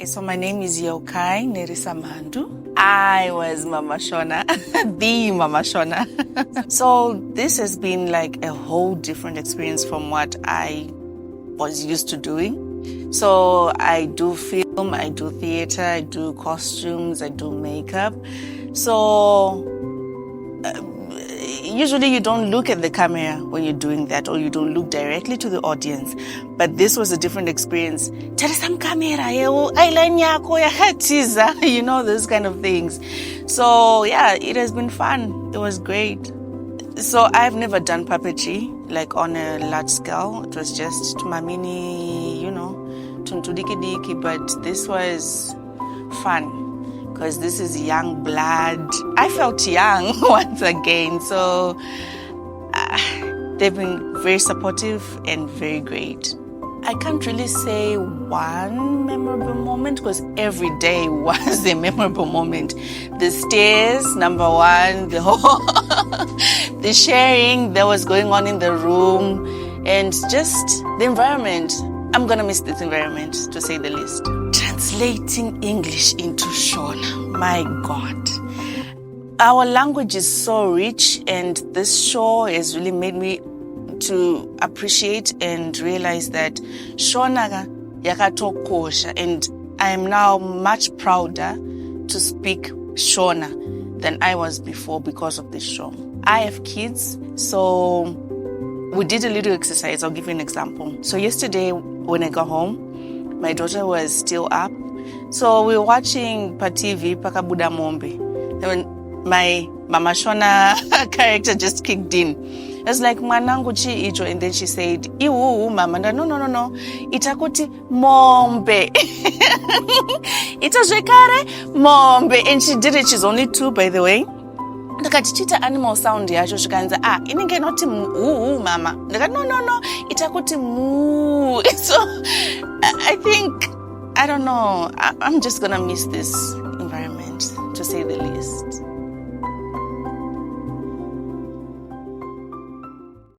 So my name is Yokai Nerisamandu. I was Mhamha Shona, the Mhamha Shona. So this has been like a whole different experience from what I was used to doing. So I do film, I do theater, I do costumes, I do makeup. So usually you don't look at the camera when you're doing that, or you don't look directly to the audience. But this was a different experience. Some camera, you know, those kind of things. So yeah, it has been fun. It was great. So I've never done puppetry, like on a large scale. It was just mamini, you know, tuntudiki, but this was fun. Because this is young blood. I felt young once again. So they've been very supportive and very great. I can't really say one memorable moment because every day was a memorable moment. The stairs, number one, the whole the sharing that was going on in the room, and just the environment. I'm gonna miss this environment, to say the least. Translating English into Shona, my God. Our language is so rich, and this show has really made me to appreciate and realize that Shona yakatokosha, and I am now much prouder to speak Shona than I was before because of this show. I have kids, so we did a little exercise. I'll give you an example. So yesterday when I got home, my daughter was still up. So we were watching pa TV, Pakabuda Mombe. And my Mhamha Shona character just kicked in. I was like, Mwanangu chi icho, and then she said, Iwu, mama. No. Itakuti Mombe. Itazwekare Mombe. And she did it. She's only 2, by the way. Ndakatichita animal sound yacho shikanza inenge noti mama. No, itakuti mu. So I think, I don't know, I'm just gonna miss this